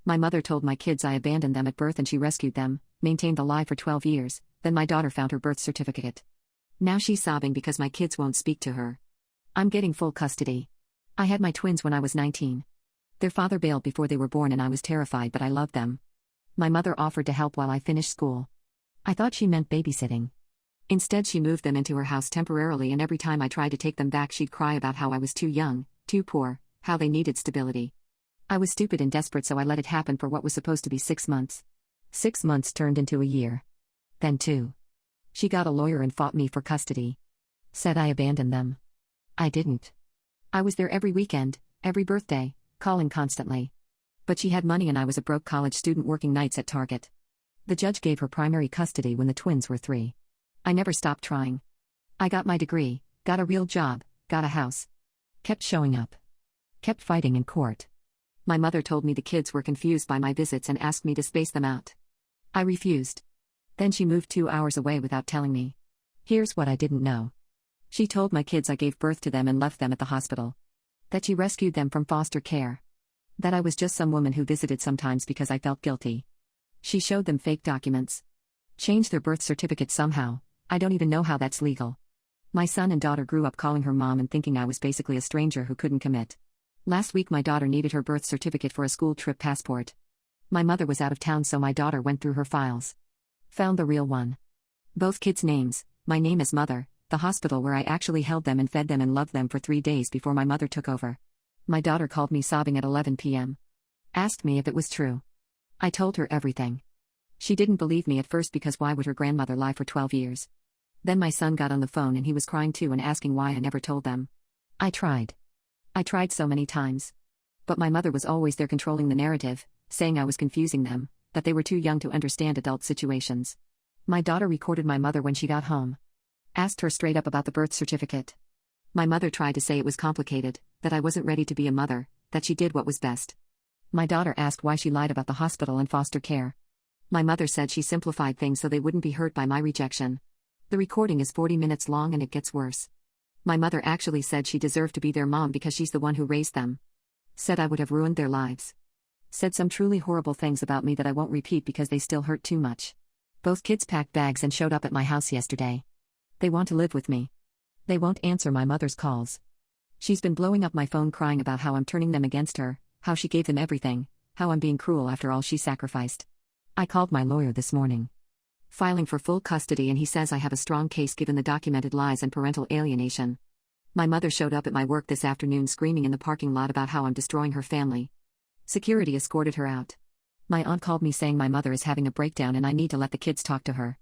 My mother told my kids I abandoned them at birth and she rescued them, maintained the lie for 12 years, then my daughter found her birth certificate. Now she's sobbing because my kids won't speak to her. I'm getting full custody. I had my twins when I was 19. Their father bailed before they were born and I was terrified, but I loved them. My mother offered to help while I finished school. I thought she meant babysitting. Instead, she moved them into her house temporarily, and every time I tried to take them back, she'd cry about how I was too young, too poor, how they needed stability. I was stupid and desperate, so I let it happen for what was supposed to be 6 months. 6 months turned into a year. Then 2. She got a lawyer and fought me for custody. Said I abandoned them. I didn't. I was there every weekend, every birthday, calling constantly. But she had money and I was a broke college student working nights at Target. The judge gave her primary custody when the twins were 3. I never stopped trying. I got my degree, got a real job, got a house. Kept showing up. Kept fighting in court. My mother told me the kids were confused by my visits and asked me to space them out. I refused. Then she moved 2 hours away without telling me. Here's what I didn't know. She told my kids I gave birth to them and left them at the hospital. That she rescued them from foster care. That I was just some woman who visited sometimes because I felt guilty. She showed them fake documents. Changed their birth certificate somehow. I don't even know how that's legal. My son and daughter grew up calling her mom and thinking I was basically a stranger who couldn't commit. Last week my daughter needed her birth certificate for a school trip passport. My mother was out of town, so my daughter went through her files. Found the real one. Both kids' names, my name as mother, the hospital where I actually held them and fed them and loved them for 3 days before my mother took over. My daughter called me sobbing at 11 p.m. Asked me if it was true. I told her everything. She didn't believe me at first because why would her grandmother lie for 12 years? Then my son got on the phone and he was crying too and asking why I never told them. I tried so many times. But my mother was always there controlling the narrative, saying I was confusing them, that they were too young to understand adult situations. My daughter recorded my mother when she got home. Asked her straight up about the birth certificate. My mother tried to say it was complicated, that I wasn't ready to be a mother, that she did what was best. My daughter asked why she lied about the hospital and foster care. My mother said she simplified things so they wouldn't be hurt by my rejection. The recording is 40 minutes long and it gets worse. My mother actually said she deserved to be their mom because she's the one who raised them. Said I would have ruined their lives. Said some truly horrible things about me that I won't repeat because they still hurt too much. Both kids packed bags and showed up at my house yesterday. They want to live with me. They won't answer my mother's calls. She's been blowing up my phone crying about how I'm turning them against her, how she gave them everything, how I'm being cruel after all she sacrificed. I called my lawyer this morning. Filing for full custody, and he says I have a strong case given the documented lies and parental alienation. My mother showed up at my work this afternoon screaming in the parking lot about how I'm destroying her family. Security escorted her out. My aunt called me saying my mother is having a breakdown and I need to let the kids talk to her.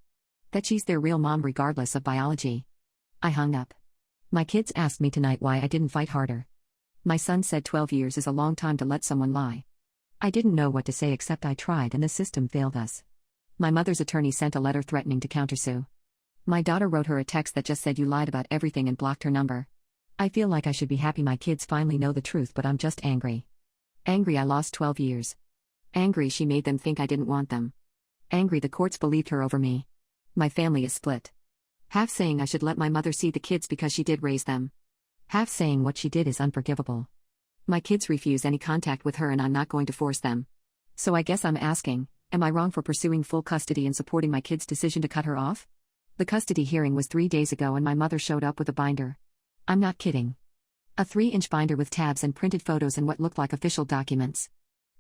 That she's their real mom regardless of biology. I hung up. My kids asked me tonight why I didn't fight harder. My son said 12 years is a long time to let someone lie. I didn't know what to say except I tried and the system failed us. My mother's attorney sent a letter threatening to countersue. My daughter wrote her a text that just said you lied about everything and blocked her number. I feel like I should be happy my kids finally know the truth, but I'm just angry. Angry I lost 12 years. Angry she made them think I didn't want them. Angry the courts believed her over me. My family is split. Half saying I should let my mother see the kids because she did raise them. Half saying what she did is unforgivable. My kids refuse any contact with her and I'm not going to force them. So I guess I'm asking, am I wrong for pursuing full custody and supporting my kids' decision to cut her off? The custody hearing was 3 days ago and my mother showed up with a binder. I'm not kidding. A 3-inch binder with tabs and printed photos and what looked like official documents.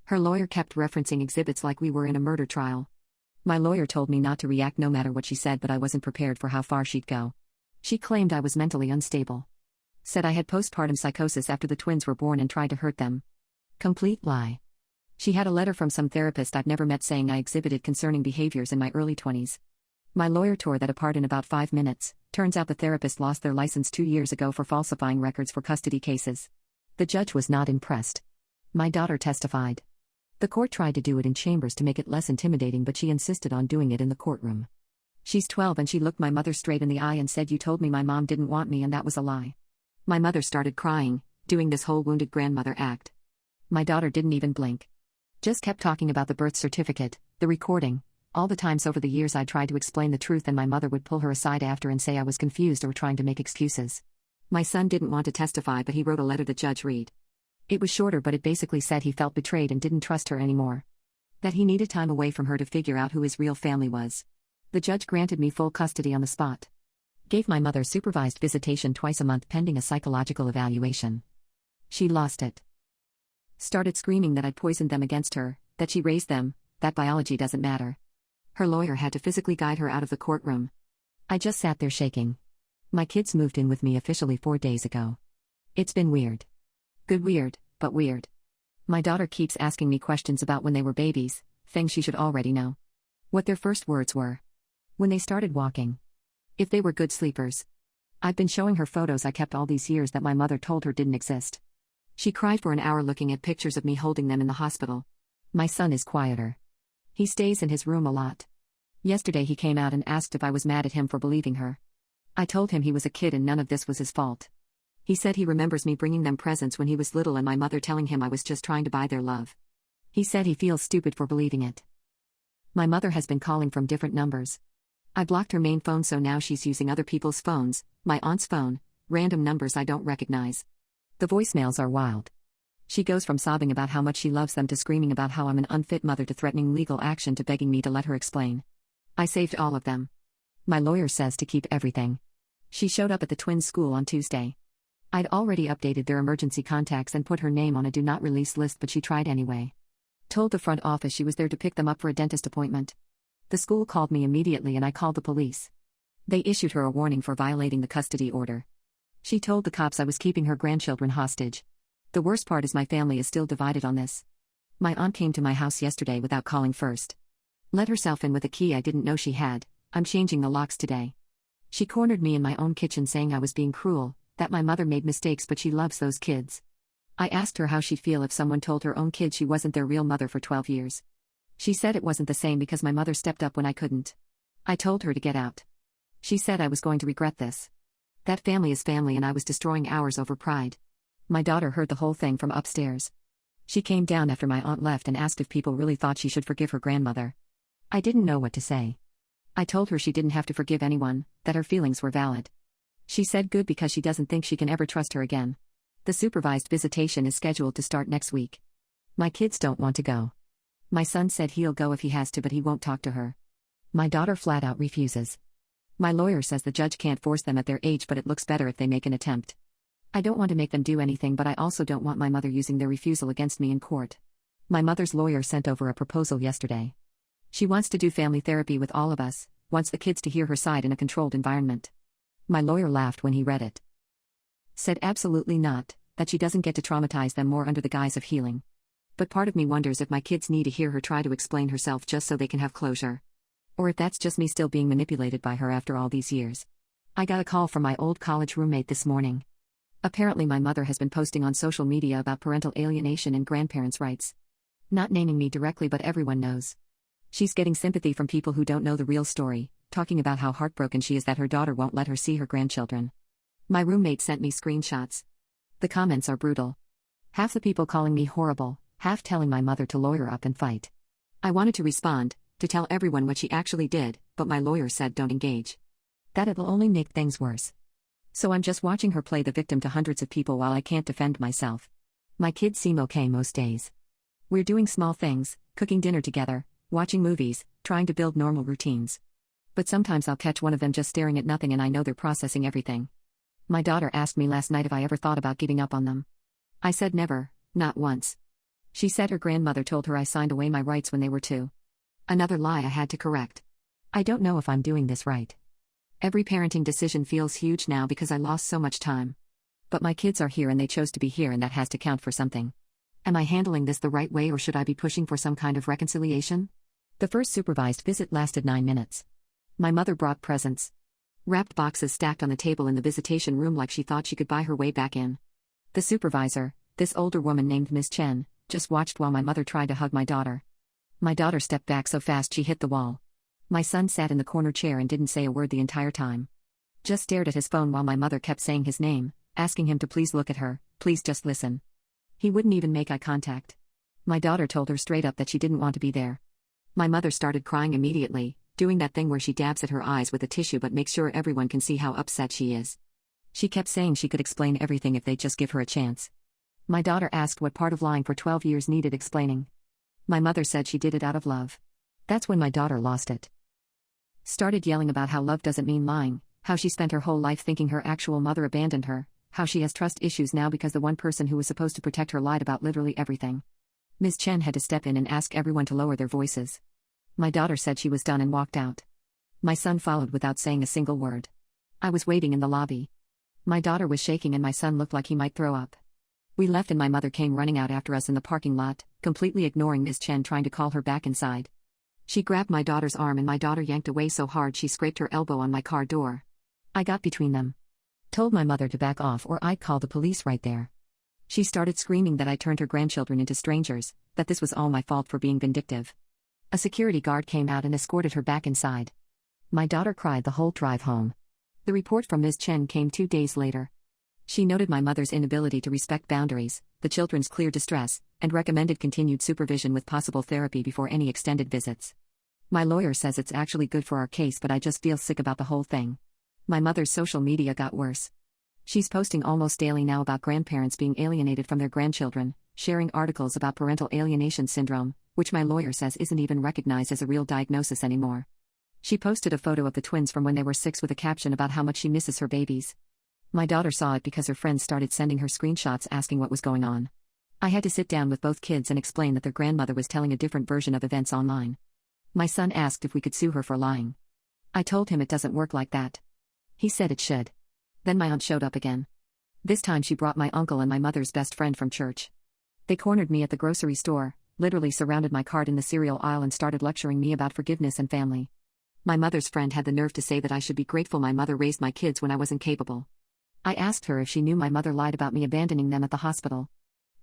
Her lawyer kept referencing exhibits like we were in a murder trial. My lawyer told me not to react no matter what she said, but I wasn't prepared for how far she'd go. She claimed I was mentally unstable. Said I had postpartum psychosis after the twins were born and tried to hurt them. Complete lie. She had a letter from some therapist I've never met saying I exhibited concerning behaviors in my early 20s. My lawyer tore that apart in about 5 minutes. Turns out the therapist lost their license 2 years ago for falsifying records for custody cases. The judge was not impressed. My daughter testified. The court tried to do it in chambers to make it less intimidating, but she insisted on doing it in the courtroom. She's 12 and she looked my mother straight in the eye and said, "You told me my mom didn't want me and that was a lie." My mother started crying, doing this whole wounded grandmother act. My daughter didn't even blink. Just kept talking about the birth certificate, the recording. All the times over the years I tried to explain the truth and my mother would pull her aside after and say I was confused or trying to make excuses. My son didn't want to testify, but he wrote a letter to Judge Reed. It was shorter, but it basically said he felt betrayed and didn't trust her anymore. That he needed time away from her to figure out who his real family was. The judge granted me full custody on the spot. Gave my mother supervised visitation twice a month pending a psychological evaluation. She lost it. Started screaming that I'd poisoned them against her, that she raised them, that biology doesn't matter. Her lawyer had to physically guide her out of the courtroom. I just sat there shaking. My kids moved in with me officially 4 days ago. It's been weird. Good weird, but weird. My daughter keeps asking me questions about when they were babies, things she should already know. What their first words were. When they started walking. If they were good sleepers. I've been showing her photos I kept all these years that my mother told her didn't exist. She cried for an hour looking at pictures of me holding them in the hospital. My son is quieter. He stays in his room a lot. Yesterday he came out and asked if I was mad at him for believing her. I told him he was a kid and none of this was his fault. He said he remembers me bringing them presents when he was little and my mother telling him I was just trying to buy their love. He said he feels stupid for believing it. My mother has been calling from different numbers. I blocked her main phone so now she's using other people's phones, my aunt's phone, random numbers I don't recognize. The voicemails are wild. She goes from sobbing about how much she loves them to screaming about how I'm an unfit mother to threatening legal action to begging me to let her explain. I saved all of them. My lawyer says to keep everything. She showed up at the twins' school on Tuesday. I'd already updated their emergency contacts and put her name on a do not release list, but she tried anyway. Told the front office she was there to pick them up for a dentist appointment. The school called me immediately and I called the police. They issued her a warning for violating the custody order. She told the cops I was keeping her grandchildren hostage. The worst part is my family is still divided on this. My aunt came to my house yesterday without calling first. Let herself in with a key I didn't know she had. I'm changing the locks today. She cornered me in my own kitchen saying I was being cruel, that my mother made mistakes but she loves those kids. I asked her how she'd feel if someone told her own kids she wasn't their real mother for 12 years. She said it wasn't the same because my mother stepped up when I couldn't. I told her to get out. She said I was going to regret this. That family is family and I was destroying ours over pride. My daughter heard the whole thing from upstairs. She came down after my aunt left and asked if people really thought she should forgive her grandmother. I didn't know what to say. I told her she didn't have to forgive anyone, that her feelings were valid. She said good because she doesn't think she can ever trust her again. The supervised visitation is scheduled to start next week. My kids don't want to go. My son said he'll go if he has to, but he won't talk to her. My daughter flat out refuses. My lawyer says the judge can't force them at their age, but it looks better if they make an attempt. I don't want to make them do anything, but I also don't want my mother using their refusal against me in court. My mother's lawyer sent over a proposal yesterday. She wants to do family therapy with all of us, wants the kids to hear her side in a controlled environment. My lawyer laughed when he read it. Said absolutely not, that she doesn't get to traumatize them more under the guise of healing. But part of me wonders if my kids need to hear her try to explain herself just so they can have closure. Or if that's just me still being manipulated by her after all these years. I got a call from my old college roommate this morning. Apparently my mother has been posting on social media about parental alienation and grandparents' rights. Not naming me directly, but everyone knows. She's getting sympathy from people who don't know the real story, talking about how heartbroken she is that her daughter won't let her see her grandchildren. My roommate sent me screenshots. The comments are brutal. Half the people calling me horrible, half telling my mother to lawyer up and fight. I wanted to respond, to tell everyone what she actually did, but my lawyer said don't engage. That it'll only make things worse. So I'm just watching her play the victim to hundreds of people while I can't defend myself. My kids seem okay most days. We're doing small things, cooking dinner together, watching movies, trying to build normal routines. But sometimes I'll catch one of them just staring at nothing and I know they're processing everything. My daughter asked me last night if I ever thought about giving up on them. I said never, not once. She said her grandmother told her I signed away my rights when they were 2. Another lie I had to correct. I don't know if I'm doing this right. Every parenting decision feels huge now because I lost so much time. But my kids are here and they chose to be here and that has to count for something. Am I handling this the right way or should I be pushing for some kind of reconciliation? The first supervised visit lasted 9 minutes. My mother brought presents. Wrapped boxes stacked on the table in the visitation room like she thought she could buy her way back in. The supervisor, this older woman named Miss Chen, just watched while my mother tried to hug my daughter. My daughter stepped back so fast she hit the wall. My son sat in the corner chair and didn't say a word the entire time. Just stared at his phone while my mother kept saying his name, asking him to please look at her, please just listen. He wouldn't even make eye contact. My daughter told her straight up that she didn't want to be there. My mother started crying immediately, doing that thing where she dabs at her eyes with a tissue but makes sure everyone can see how upset she is. She kept saying she could explain everything if they'd just give her a chance. My daughter asked what part of lying for 12 years needed explaining. My mother said she did it out of love. That's when my daughter lost it. Started yelling about how love doesn't mean lying, how she spent her whole life thinking her actual mother abandoned her, how she has trust issues now because the one person who was supposed to protect her lied about literally everything. Ms. Chen had to step in and ask everyone to lower their voices. My daughter said she was done and walked out. My son followed without saying a single word. I was waiting in the lobby. My daughter was shaking and my son looked like he might throw up. We left and my mother came running out after us in the parking lot, completely ignoring Ms. Chen trying to call her back inside. She grabbed my daughter's arm and my daughter yanked away so hard she scraped her elbow on my car door. I got between them. Told my mother to back off or I'd call the police right there. She started screaming that I turned her grandchildren into strangers, that this was all my fault for being vindictive. A security guard came out and escorted her back inside. My daughter cried the whole drive home. The report from Ms. Chen came 2 days later. She noted my mother's inability to respect boundaries, the children's clear distress, and recommended continued supervision with possible therapy before any extended visits. My lawyer says it's actually good for our case, but I just feel sick about the whole thing. My mother's social media got worse. She's posting almost daily now about grandparents being alienated from their grandchildren, sharing articles about parental alienation syndrome, which my lawyer says isn't even recognized as a real diagnosis anymore. She posted a photo of the twins from when they were 6 with a caption about how much she misses her babies. My daughter saw it because her friends started sending her screenshots asking what was going on. I had to sit down with both kids and explain that their grandmother was telling a different version of events online. My son asked if we could sue her for lying. I told him it doesn't work like that. He said it should. Then my aunt showed up again. This time she brought my uncle and my mother's best friend from church. They cornered me at the grocery store, literally surrounded my cart in the cereal aisle and started lecturing me about forgiveness and family. My mother's friend had the nerve to say that I should be grateful my mother raised my kids when I wasn't capable. I asked her if she knew my mother lied about me abandoning them at the hospital.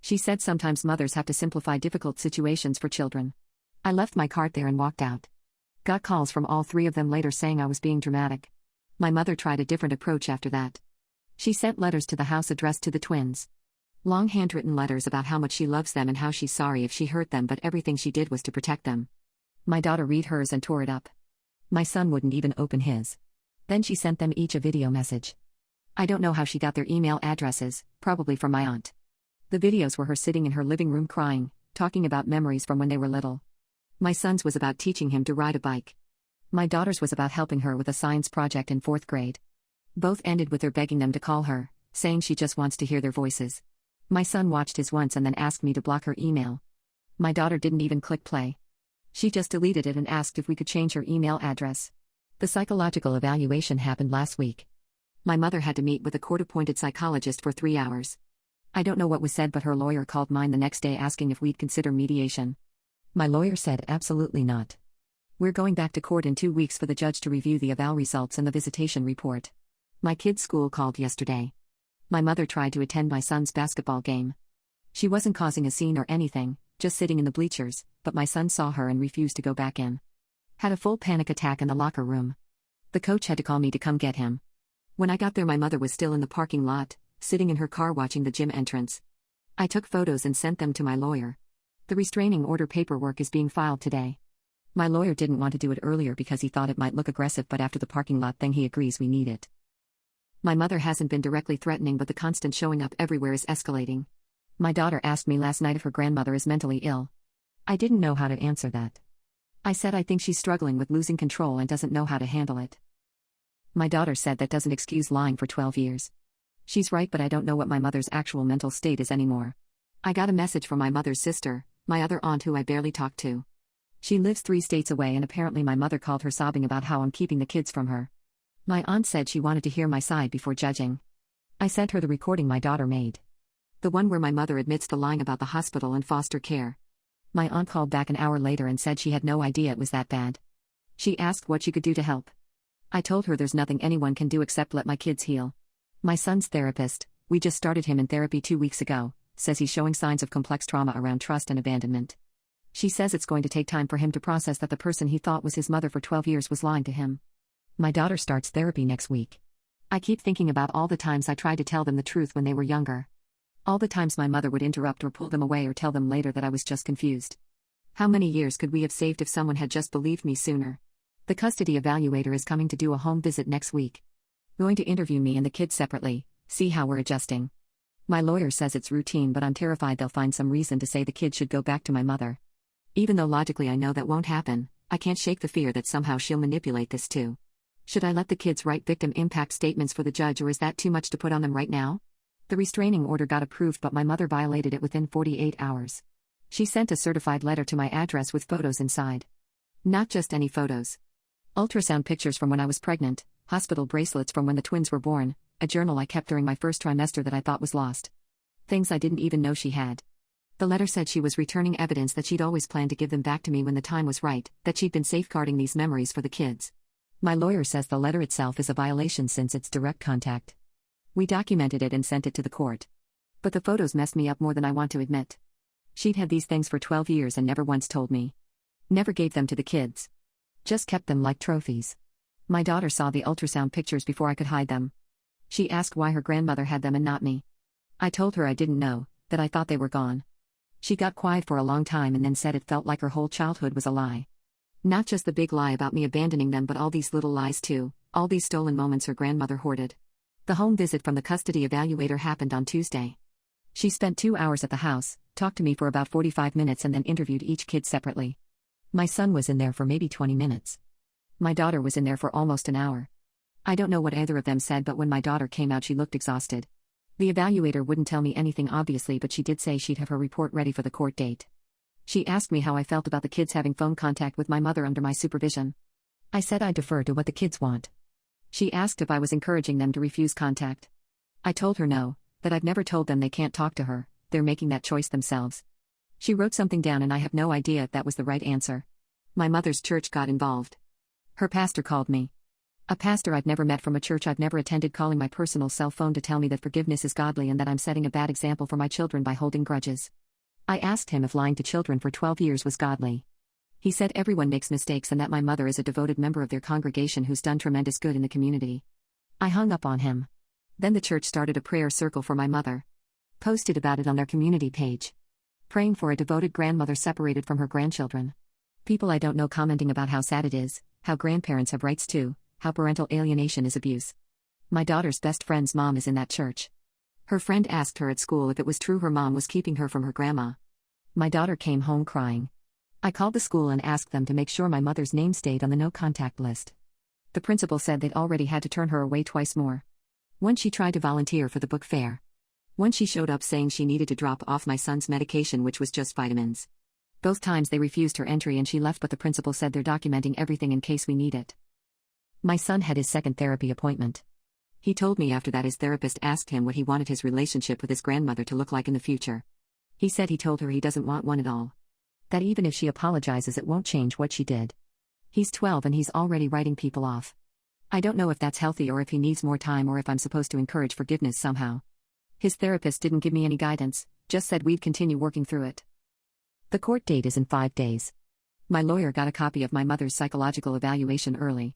She said sometimes mothers have to simplify difficult situations for children. I left my cart there and walked out. Got calls from all 3 of them later saying I was being dramatic. My mother tried a different approach after that. She sent letters to the house addressed to the twins. Long handwritten letters about how much she loves them and how she's sorry if she hurt them, but everything she did was to protect them. My daughter read hers and tore it up. My son wouldn't even open his. Then she sent them each a video message. I don't know how she got their email addresses, probably from my aunt. The videos were her sitting in her living room crying, talking about memories from when they were little. My son's was about teaching him to ride a bike. My daughter's was about helping her with a science project in 4th grade. Both ended with her begging them to call her, saying she just wants to hear their voices. My son watched his once and then asked me to block her email. My daughter didn't even click play. She just deleted it and asked if we could change her email address. The psychological evaluation happened last week. My mother had to meet with a court-appointed psychologist for 3 hours. I don't know what was said, but her lawyer called mine the next day asking if we'd consider mediation. My lawyer said absolutely not. We're going back to court in 2 weeks for the judge to review the eval results and the visitation report. My kid's school called yesterday. My mother tried to attend my son's basketball game. She wasn't causing a scene or anything, just sitting in the bleachers, but my son saw her and refused to go back in. Had a full panic attack in the locker room. The coach had to call me to come get him. When I got there, my mother was still in the parking lot, sitting in her car watching the gym entrance. I took photos and sent them to my lawyer. The restraining order paperwork is being filed today. My lawyer didn't want to do it earlier because he thought it might look aggressive, but after the parking lot thing he agrees we need it. My mother hasn't been directly threatening, but the constant showing up everywhere is escalating. My daughter asked me last night if her grandmother is mentally ill. I didn't know how to answer that. I said I think she's struggling with losing control and doesn't know how to handle it. My daughter said that doesn't excuse lying for 12 years. She's right, but I don't know what my mother's actual mental state is anymore. I got a message from my mother's sister, my other aunt who I barely talk to. She lives 3 states away and apparently my mother called her sobbing about how I'm keeping the kids from her. My aunt said she wanted to hear my side before judging. I sent her the recording my daughter made. The one where my mother admits to lying about the hospital and foster care. My aunt called back an hour later and said she had no idea it was that bad. She asked what she could do to help. I told her there's nothing anyone can do except let my kids heal. My son's therapist, we just started him in therapy 2 weeks ago, says he's showing signs of complex trauma around trust and abandonment. She says it's going to take time for him to process that the person he thought was his mother for 12 years was lying to him. My daughter starts therapy next week. I keep thinking about all the times I tried to tell them the truth when they were younger. All the times my mother would interrupt or pull them away or tell them later that I was just confused. How many years could we have saved if someone had just believed me sooner? The custody evaluator is coming to do a home visit next week. Going to interview me and the kids separately, see how we're adjusting. My lawyer says it's routine, but I'm terrified they'll find some reason to say the kids should go back to my mother. Even though logically I know that won't happen, I can't shake the fear that somehow she'll manipulate this too. Should I let the kids write victim impact statements for the judge, or is that too much to put on them right now? The restraining order got approved, but my mother violated it within 48 hours. She sent a certified letter to my address with photos inside. Not just any photos. Ultrasound pictures from when I was pregnant, hospital bracelets from when the twins were born, a journal I kept during my first trimester that I thought was lost. Things I didn't even know she had. The letter said she was returning evidence that she'd always planned to give them back to me when the time was right, that she'd been safeguarding these memories for the kids. My lawyer says the letter itself is a violation since it's direct contact. We documented it and sent it to the court. But the photos messed me up more than I want to admit. She'd had these things for 12 years and never once told me. Never gave them to the kids. Just kept them like trophies. My daughter saw the ultrasound pictures before I could hide them. She asked why her grandmother had them and not me. I told her I didn't know, that I thought they were gone. She got quiet for a long time and then said it felt like her whole childhood was a lie. Not just the big lie about me abandoning them, but all these little lies too, all these stolen moments her grandmother hoarded. The home visit from the custody evaluator happened on Tuesday. She spent 2 hours at the house, talked to me for about 45 minutes and then interviewed each kid separately. My son was in there for maybe 20 minutes. My daughter was in there for almost an hour. I don't know what either of them said, but when my daughter came out she looked exhausted. The evaluator wouldn't tell me anything obviously, but she did say she'd have her report ready for the court date. She asked me how I felt about the kids having phone contact with my mother under my supervision. I said I'd defer to what the kids want. She asked if I was encouraging them to refuse contact. I told her no, that I've never told them they can't talk to her, they're making that choice themselves. She wrote something down and I have no idea if that was the right answer. My mother's church got involved. Her pastor called me. A pastor I'd never met from a church I've never attended, calling my personal cell phone to tell me that forgiveness is godly and that I'm setting a bad example for my children by holding grudges. I asked him if lying to children for 12 years was godly. He said everyone makes mistakes and that my mother is a devoted member of their congregation who's done tremendous good in the community. I hung up on him. Then the church started a prayer circle for my mother. Posted about it on their community page. Praying for a devoted grandmother separated from her grandchildren. People I don't know commenting about how sad it is, how grandparents have rights too, how parental alienation is abuse. My daughter's best friend's mom is in that church. Her friend asked her at school if it was true her mom was keeping her from her grandma. My daughter came home crying. I called the school and asked them to make sure my mother's name stayed on the no-contact list. The principal said they'd already had to turn her away twice more. Once she tried to volunteer for the book fair. Once she showed up saying she needed to drop off my son's medication, which was just vitamins. Both times they refused her entry and she left, but the principal said they're documenting everything in case we need it. My son had his second therapy appointment. He told me after that his therapist asked him what he wanted his relationship with his grandmother to look like in the future. He said he told her he doesn't want one at all. That even if she apologizes it won't change what she did. He's 12 and he's already writing people off. I don't know if that's healthy or if he needs more time or if I'm supposed to encourage forgiveness somehow. His therapist didn't give me any guidance, just said we'd continue working through it. The court date is in 5 days. My lawyer got a copy of my mother's psychological evaluation early.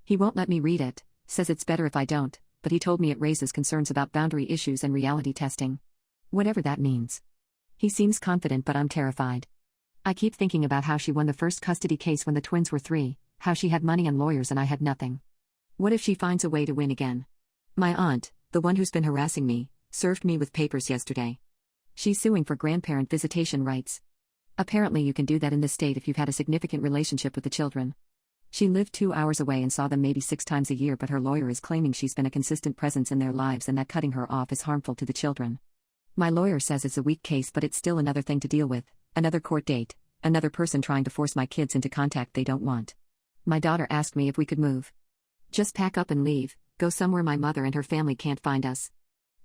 He won't let me read it, says it's better if I don't, but he told me it raises concerns about boundary issues and reality testing. Whatever that means. He seems confident, but I'm terrified. I keep thinking about how she won the first custody case when the twins were 3, how she had money and lawyers and I had nothing. What if she finds a way to win again? My aunt, the one who's been harassing me, served me with papers yesterday. She's suing for grandparent visitation rights. Apparently you can do that in this state if you've had a significant relationship with the children. She lived 2 hours away and saw them maybe 6 times a year, but her lawyer is claiming she's been a consistent presence in their lives and that cutting her off is harmful to the children. My lawyer says it's a weak case, but it's still another thing to deal with, another court date, another person trying to force my kids into contact they don't want. My daughter asked me if we could move. Just pack up and leave, go somewhere my mother and her family can't find us.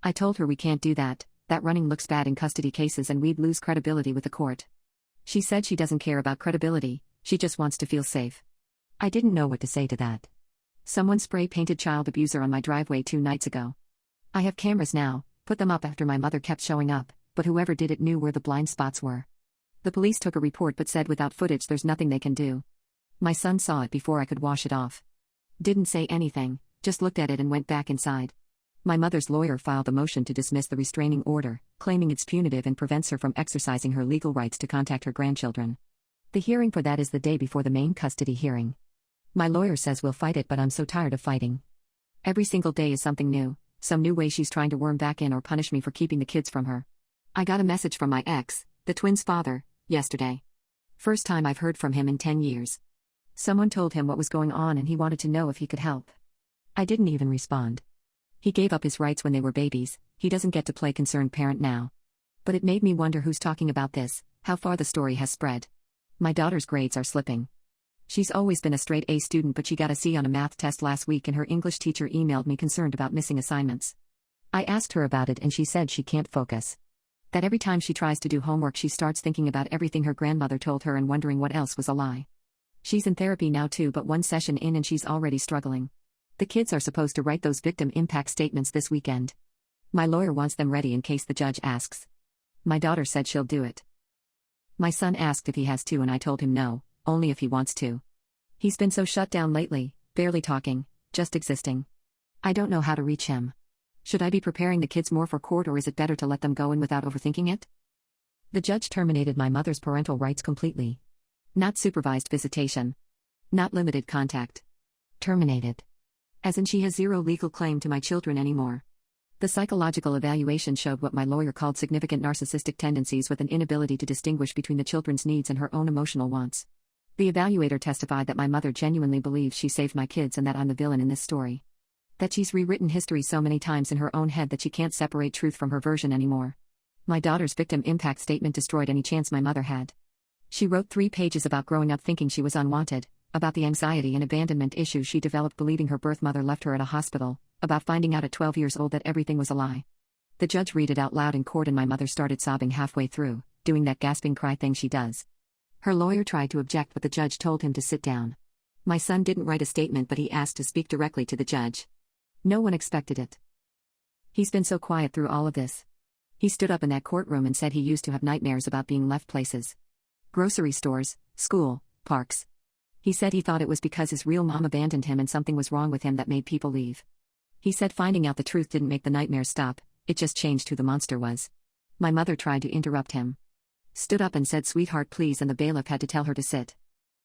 I told her we can't do that running looks bad in custody cases and we'd lose credibility with the court. She said she doesn't care about credibility, she just wants to feel safe. I didn't know what to say to that. Someone spray-painted child abuser on my driveway 2 nights ago. I have cameras now, put them up after my mother kept showing up, but whoever did it knew where the blind spots were. The police took a report but said without footage there's nothing they can do. My son saw it before I could wash it off. Didn't say anything, just looked at it and went back inside. My mother's lawyer filed a motion to dismiss the restraining order, claiming it's punitive and prevents her from exercising her legal rights to contact her grandchildren. The hearing for that is the day before the main custody hearing. My lawyer says we'll fight it, but I'm so tired of fighting. Every single day is something new, some new way she's trying to worm back in or punish me for keeping the kids from her. I got a message from my ex, the twins' father, yesterday. First time I've heard from him in 10 years. Someone told him what was going on and he wanted to know if he could help. I didn't even respond. He gave up his rights when they were babies, he doesn't get to play concerned parent now. But it made me wonder who's talking about this, how far the story has spread. My daughter's grades are slipping. She's always been a straight A student, but she got a C on a math test last week and her English teacher emailed me concerned about missing assignments. I asked her about it and she said she can't focus. That every time she tries to do homework she starts thinking about everything her grandmother told her and wondering what else was a lie. She's in therapy now too, but one session in and she's already struggling. The kids are supposed to write those victim impact statements this weekend. My lawyer wants them ready in case the judge asks. My daughter said she'll do it. My son asked if he has to and I told him no, only if he wants to. He's been so shut down lately, barely talking, just existing. I don't know how to reach him. Should I be preparing the kids more for court or is it better to let them go in without overthinking it? The judge terminated my mother's parental rights completely. Not supervised visitation. Not limited contact. Terminated. As in she has zero legal claim to my children anymore. The psychological evaluation showed what my lawyer called significant narcissistic tendencies with an inability to distinguish between the children's needs and her own emotional wants. The evaluator testified that my mother genuinely believes she saved my kids and that I'm the villain in this story. That she's rewritten history so many times in her own head that she can't separate truth from her version anymore. My daughter's victim impact statement destroyed any chance my mother had. She wrote 3 pages about growing up thinking she was unwanted, about the anxiety and abandonment issues she developed believing her birth mother left her at a hospital, about finding out at 12 years old that everything was a lie. The judge read it out loud in court and my mother started sobbing halfway through, doing that gasping cry thing she does. Her lawyer tried to object but the judge told him to sit down. My son didn't write a statement but he asked to speak directly to the judge. No one expected it. He's been so quiet through all of this. He stood up in that courtroom and said he used to have nightmares about being left places. Grocery stores, school, parks. He said he thought it was because his real mom abandoned him and something was wrong with him that made people leave. He said finding out the truth didn't make the nightmares stop, it just changed who the monster was. My mother tried to interrupt him. Stood up and said sweetheart please and the bailiff had to tell her to sit.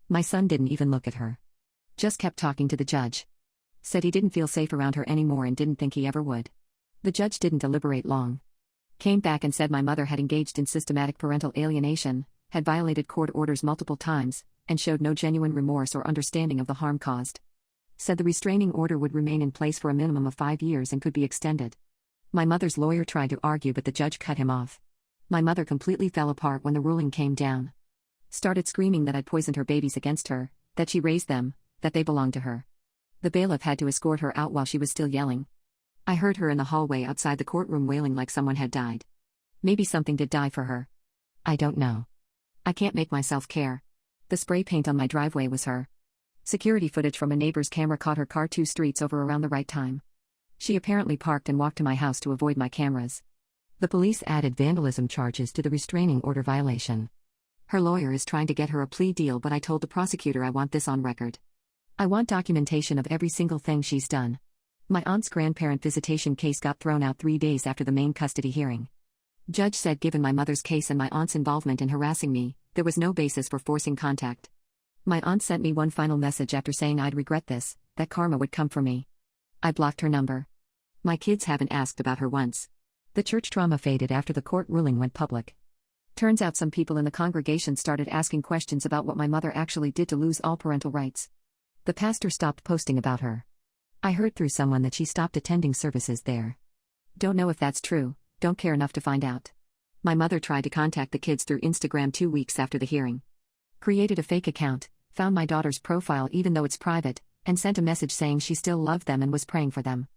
My son didn't even look at her. Just kept talking to the judge. Said he didn't feel safe around her anymore and didn't think he ever would. The judge didn't deliberate long. Came back and said my mother had engaged in systematic parental alienation, had violated court orders multiple times, and showed no genuine remorse or understanding of the harm caused. Said the restraining order would remain in place for a minimum of 5 years and could be extended. My mother's lawyer tried to argue but the judge cut him off. My mother completely fell apart when the ruling came down. Started screaming that I'd poisoned her babies against her, that she raised them, that they belonged to her. The bailiff had to escort her out while she was still yelling. I heard her in the hallway outside the courtroom wailing like someone had died. Maybe something did die for her. I don't know. I can't make myself care. The spray paint on my driveway was her. Security footage from a neighbor's camera caught her car 2 streets over around the right time. She apparently parked and walked to my house to avoid my cameras. The police added vandalism charges to the restraining order violation. Her lawyer is trying to get her a plea deal but I told the prosecutor I want this on record. I want documentation of every single thing she's done. My aunt's grandparent visitation case got thrown out 3 days after the main custody hearing. Judge said given my mother's case and my aunt's involvement in harassing me, there was no basis for forcing contact. My aunt sent me one final message after saying I'd regret this, that karma would come for me. I blocked her number. My kids haven't asked about her once. The church trauma faded after the court ruling went public. Turns out some people in the congregation started asking questions about what my mother actually did to lose all parental rights. The pastor stopped posting about her. I heard through someone that she stopped attending services there. Don't know if that's true, don't care enough to find out. My mother tried to contact the kids through Instagram 2 weeks after the hearing. Created a fake account, found my daughter's profile even though it's private, and sent a message saying she still loved them and was praying for them.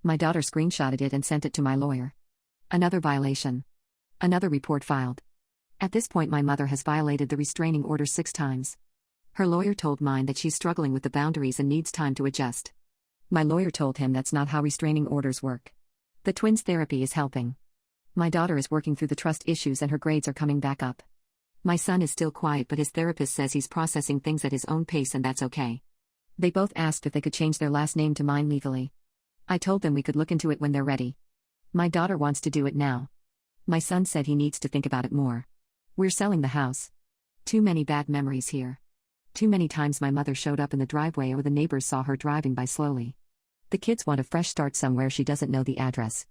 My daughter screenshotted it and sent it to my lawyer. Another violation. Another report filed. At this point my mother has violated the restraining order 6 times. Her lawyer told mine that she's struggling with the boundaries and needs time to adjust. My lawyer told him that's not how restraining orders work. The twins' therapy is helping. My daughter is working through the trust issues and her grades are coming back up. My son is still quiet but his therapist says he's processing things at his own pace and that's okay. They both asked if they could change their last name to mine legally. I told them we could look into it when they're ready. My daughter wants to do it now. My son said he needs to think about it more. We're selling the house. Too many bad memories here. Too many times my mother showed up in the driveway or the neighbors saw her driving by slowly. The kids want a fresh start somewhere she doesn't know the address.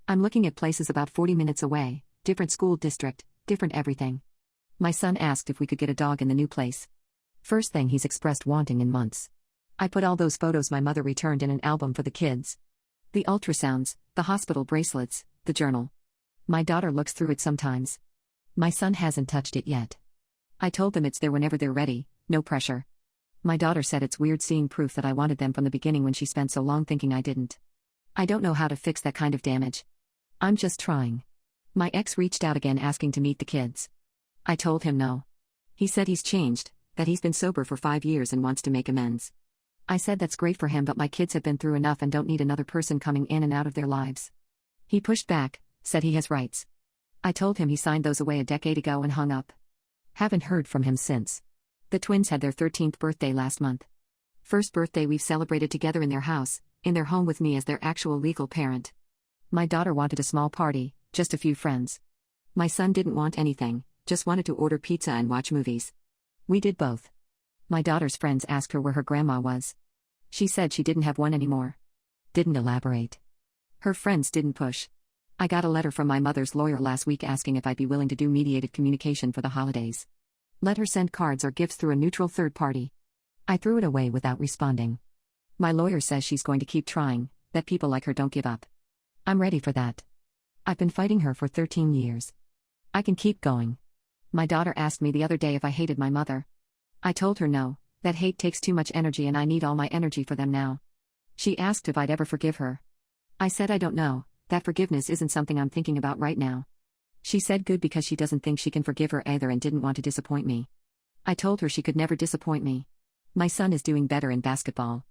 I'm looking at places about 40 minutes away, different school district, different everything. My son asked if we could get a dog in the new place. First thing he's expressed wanting in months. I put all those photos my mother returned in an album for the kids. The ultrasounds, the hospital bracelets, the journal. My daughter looks through it sometimes. My son hasn't touched it yet. I told them it's there whenever they're ready, no pressure. My daughter said it's weird seeing proof that I wanted them from the beginning when she spent so long thinking I didn't. I don't know how to fix that kind of damage. I'm just trying. My ex reached out again asking to meet the kids. I told him no. He said he's changed, that he's been sober for 5 years and wants to make amends. I said that's great for him, but my kids have been through enough and don't need another person coming in and out of their lives. He pushed back, said he has rights. I told him he signed those away a decade ago and hung up. Haven't heard from him since. The twins had their 13th birthday last month. First birthday we've celebrated together in their house, in their home with me as their actual legal parent. My daughter wanted a small party, just a few friends. My son didn't want anything, just wanted to order pizza and watch movies. We did both. My daughter's friends asked her where her grandma was. She said she didn't have one anymore. Didn't elaborate. Her friends didn't push. I got a letter from my mother's lawyer last week asking if I'd be willing to do mediated communication for the holidays. Let her send cards or gifts through a neutral third party. I threw it away without responding. My lawyer says she's going to keep trying, that people like her don't give up. I'm ready for that. I've been fighting her for 13 years. I can keep going. My daughter asked me the other day if I hated my mother. I told her no, that hate takes too much energy and I need all my energy for them now. She asked if I'd ever forgive her. I said I don't know, that forgiveness isn't something I'm thinking about right now. She said good because she doesn't think she can forgive her either and didn't want to disappoint me. I told her she could never disappoint me. My son is doing better in basketball.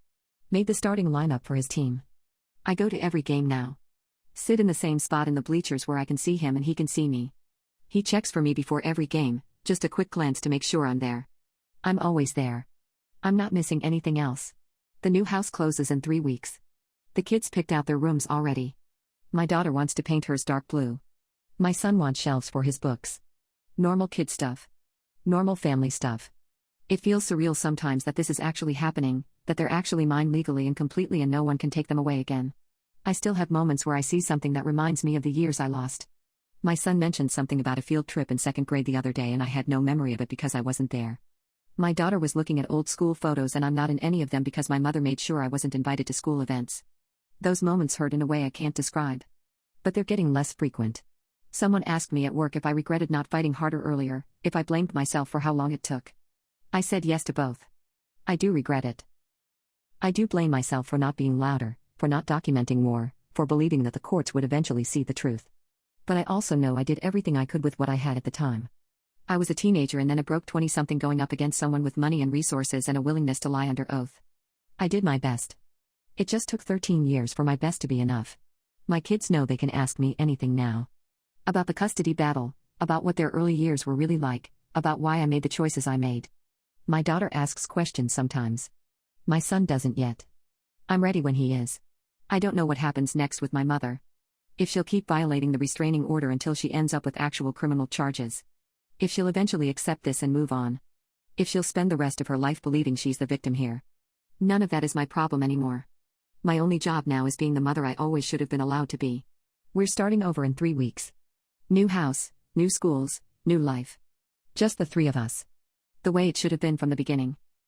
Made the starting lineup for his team. I go to every game now. Sit in the same spot in the bleachers where I can see him and he can see me. He checks for me before every game, just a quick glance to make sure I'm there. I'm always there. I'm not missing anything else. The new house closes in 3 weeks. The kids picked out their rooms already. My daughter wants to paint hers dark blue. My son wants shelves for his books. Normal kid stuff. Normal family stuff. It feels surreal sometimes that this is actually happening, that they're actually mine legally and completely and no one can take them away again. I still have moments where I see something that reminds me of the years I lost. My son mentioned something about a field trip in 2nd grade the other day and I had no memory of it because I wasn't there. My daughter was looking at old school photos and I'm not in any of them because my mother made sure I wasn't invited to school events. Those moments hurt in a way I can't describe. But they're getting less frequent. Someone asked me at work if I regretted not fighting harder earlier, if I blamed myself for how long it took. I said yes to both. I do regret it. I do blame myself for not being louder, for not documenting more, for believing that the courts would eventually see the truth. But I also know I did everything I could with what I had at the time. I was a teenager and then a broke 20-something going up against someone with money and resources and a willingness to lie under oath. I did my best. It just took 13 years for my best to be enough. My kids know they can ask me anything now. About the custody battle, about what their early years were really like, about why I made the choices I made. My daughter asks questions sometimes. My son doesn't yet. I'm ready when he is. I don't know what happens next with my mother. If she'll keep violating the restraining order until she ends up with actual criminal charges. If she'll eventually accept this and move on. If she'll spend the rest of her life believing she's the victim here. None of that is my problem anymore. My only job now is being the mother I always should have been allowed to be. We're starting over in 3 weeks. New house, new schools, new life. Just the 3 of us. The way it should have been from the beginning.